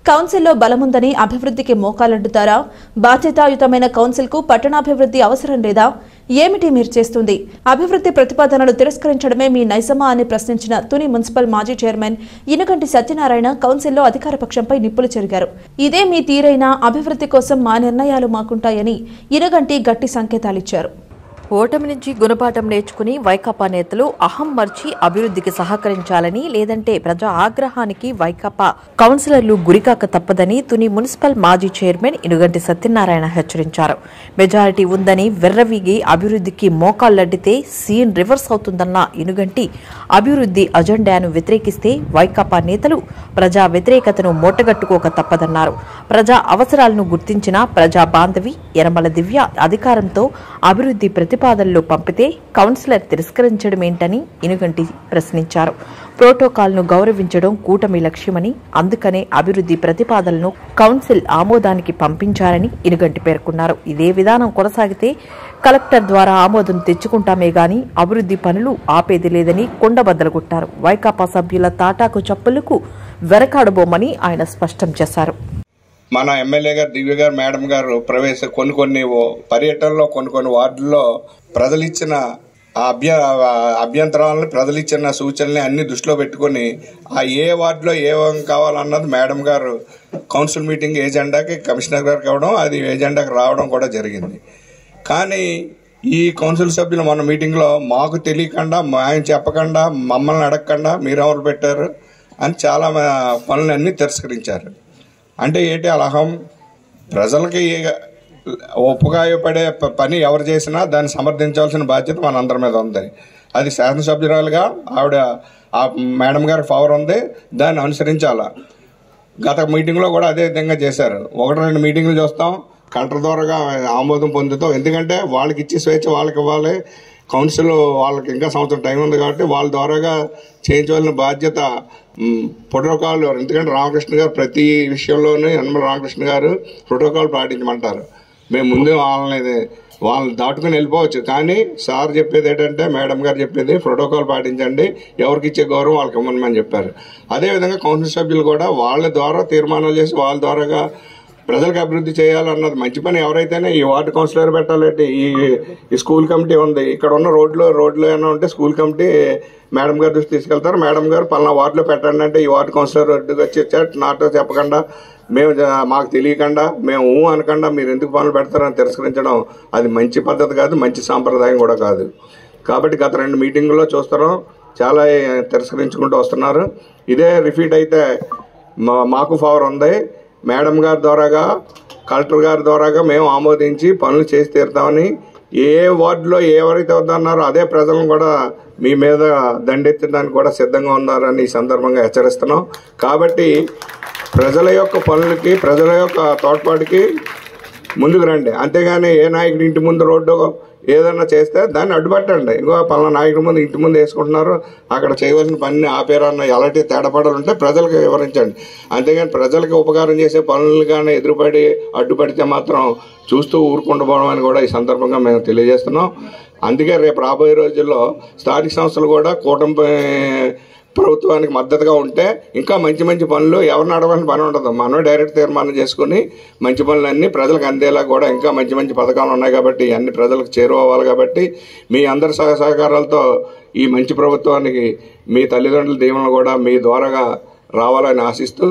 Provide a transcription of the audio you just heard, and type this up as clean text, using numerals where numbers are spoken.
కౌన్సిల్లో బలముందని అభివృద్ధికి మోకాలంటుతారా? బాధ్యతాయుతమైన కౌన్సిల్కు పట్టణాభివృద్ధి అవసరం లేదా? ఏమిటి మీరు చేస్తుంది? అభివృద్ధి ప్రతిపాదనలు తిరస్కరించడమే మీ నైజమా అని ప్రశ్నించిన తుని మున్సిపల్ మాజీ చైర్మన్ ఇనుగంటి సత్యనారాయణ కౌన్సిల్లో అధికార పక్షంపై నిప్పులు చెరిగారు. ఇదే మీ తీరైనా అభివృద్ధి కోసం మా నిర్ణయాలు మాకుంటాయని ఇనుగంటి గట్టి సంకేతాలిచ్చారు. ఓటమి నుంచి గుణపాఠం నేర్చుకుని వైకాపా నేతలు అహం మర్చి అభివృద్ధికి సహకరించాలని, లేదంటే ప్రజా ఆగ్రహానికి వైకాపా కౌన్సిలర్లు గురికాక తప్పదని తుని మున్సిపల్ మాజీ చైర్మన్ ఇనుగంటి సత్యనారాయణ హెచ్చరించారు. మెజారిటీ ఉందని వెర్రవీగి అభివృద్ధికి మోకాళ్లడ్డితే సీన్ రివర్స్ అవుతుందన్న ఇనుగంటి అభివృద్ధి అజెండాను వ్యతిరేకిస్తే వైకాపా నేతలు ప్రజా వ్యతిరేకతను మూటగట్టుకోక తప్పదన్నారు. ప్రజా అవసరాలను గుర్తించిన ప్రజా బాంధవి యనమల దివ్య అధికారంతో అభివృద్ధి ప్రతిపాదనలు పంపితే కౌన్సిలర్ తిరస్కరించడమేంటని ఇనుగంటి ప్రశ్నించారు. ప్రోటోకాల్ను గౌరవించడం కూటమి లక్ష్యమని, అందుకనే అభివృద్ధి ప్రతిపాదనలను కౌన్సిల్ ఆమోదానికి పంపించారని ఇనుగంటి పేర్కొన్నారు. ఇదే విధానం కొనసాగితే కలెక్టర్ ద్వారా ఆమోదం తెచ్చుకుంటామే గాని అభివృద్ధి పనులు ఆపేది లేదని కొండబద్దలుకొట్టారు. వైకాపా సభ్యుల తాటాకు చప్పులకు వెనకాడబోమని ఆయన స్పష్టం చేశారు. మన ఎమ్మెల్యే గారు దివ్య గారు మేడం గారు కొన్ని పర్యటనలో కొన్ని వార్డుల్లో ప్రజలు ఇచ్చిన అభ్యంతరాలను, ప్రజలు ఇచ్చిన సూచనల్ని అన్ని దృష్టిలో పెట్టుకుని ఆ ఏ వార్డులో ఏం కావాలన్నది మేడం గారు కౌన్సిల్ మీటింగ్ ఏజెండాకి కమిషనర్ గారికి ఇవ్వడం, అది ఏజెండాకి రావడం కూడా జరిగింది. కానీ ఈ కౌన్సిల్ సభ్యులు మన మీటింగ్లో మాకు తెలియకుండా, ఆయన చెప్పకుండా, మమ్మల్ని అడగకుండా మీరెవరు పెట్టారు అని చాలా పనులన్నీ తిరస్కరించారు. అంటే ఏంటి అలహం? ప్రజలకి ఉపయోగపడే పని ఎవరు చేసినా దాన్ని సమర్థించాల్సిన బాధ్యత మనందరి మీద ఉంది. అది శాసనసభ్యురాలుగా ఆవిడ ఆ మేడం గారి పవర్ ఉంది, దాన్ని అనుసరించాలా. గత మీటింగ్లో కూడా అదే విధంగా చేశారు. 1-2 మీటింగ్లు చూస్తాం, కలెక్టర్ ద్వారాగా ఆమోదం పొందుతాం. ఎందుకంటే వాళ్ళకి ఇచ్చే స్వేచ్ఛ వాళ్ళకి ఇవ్వాలి. కౌన్సిల్ వాళ్ళకి ఇంకా సంవత్సరం టైం ఉంది కాబట్టి వాళ్ళ ద్వారాగా చేయించవలసిన బాధ్యత ప్రోటోకాల్. ఎందుకంటే రామకృష్ణ గారు ప్రతి విషయంలోనూ యనమల రామకృష్ణ గారు ప్రోటోకాల్ పాటించమంటారు. మేము ముందు వాళ్ళని దాటుకుని వెళ్ళిపోవచ్చు. కానీ సార్ చెప్పేది ఏంటంటే, మేడం గారు చెప్పేది ప్రోటోకాల్ పాటించండి, ఎవరికి ఇచ్చే గౌరవం వాళ్ళకి ఇవ్వమని చెప్పారు. అదేవిధంగా కౌన్సిల్ సభ్యులు కూడా వాళ్ళ ద్వారా తీర్మానాలు చేసి వాళ్ళ ద్వారాగా ప్రజలకు అభివృద్ధి చేయాలన్నది మంచి పని. ఎవరైతేనే ఈ వార్డు కౌన్సిలర్ పెట్టాలంటే ఈ స్కూల్ కమిటీ ఉంది, ఇక్కడ ఉన్న రోడ్లు ఏమైనా ఉంటే స్కూల్ కమిటీ మేడం గారు దృష్టి తీసుకెళ్తారు. మేడం గారు పలానా వార్డులో పెట్టండి అంటే ఈ వార్డు కౌన్సిలర్ వచ్చి నాతో చెప్పకుండా, మాకు తెలియకుండా, మేము అనకుండా మీరు ఎందుకు పనులు పెడతారని తిరస్కరించడం అది మంచి పద్ధతి కాదు, మంచి సాంప్రదాయం కూడా కాదు. కాబట్టి గత 2 మీటింగుల్లో చూస్తున్నాం, చాలా తిరస్కరించుకుంటూ వస్తున్నారు. ఇదే రిపీట్ అయితే మాకు పవర్ ఉంది. మేడం గారి ద్వారాగా, కలెక్టర్ గారి ద్వారాగా మేము ఆమోదించి పనులు చేసి తీరుతామని, ఏ వార్డులో ఎవరైతే వద్దన్నారో అదే ప్రజలను కూడా మీ మీద దండెత్తడానికి కూడా సిద్ధంగా ఉన్నారని ఈ సందర్భంగా హెచ్చరిస్తున్నాం. కాబట్టి ప్రజల యొక్క పనులకి, ప్రజల యొక్క తోడ్పాటుకి ముందుకు రండి. అంతేగాని ఏ నాయకుడి ఇంటి ముందు రోడ్డు ఏదన్నా చేస్తే దాన్ని అడ్డుపట్టండి. ఇంకో పలానా నాయకుడి ముందు ఇంటి ముందు వేసుకుంటున్నారు, అక్కడ చేయవలసిన పనిని ఆపేరన్న ఎలాంటి తేడాపడాలు ఉంటే ప్రజలకు వివరించండి. అంతేగాని ప్రజలకు ఉపకారం చేసే పనులు కానీ ఎదురుపడి అడ్డుపడితే మాత్రం చూస్తూ ఊరుకుండపోవడం అని కూడా ఈ సందర్భంగా మేము తెలియజేస్తున్నాం. అందుకే రేపు రాబోయే రోజుల్లో స్థానిక సంస్థలు కూడా కూటమి ప్రభుత్వానికి మద్దతుగా ఉంటే ఇంకా మంచి పనులు ఎవరిని అడగాల్సిన పని ఉండదు. మనమే డైరెక్ట్ తీర్మానం చేసుకుని మంచి పనులన్నీ ప్రజలకు అందేలా కూడా ఇంకా మంచి పథకాలు ఉన్నాయి కాబట్టి అన్ని ప్రజలకు చేరువవ్వాలి. కాబట్టి మీ అందరి సహకారాలతో ఈ మంచి ప్రభుత్వానికి మీ తల్లిదండ్రుల దీవెనలు కూడా మీ ద్వారాగా రావాలని ఆశిస్తూ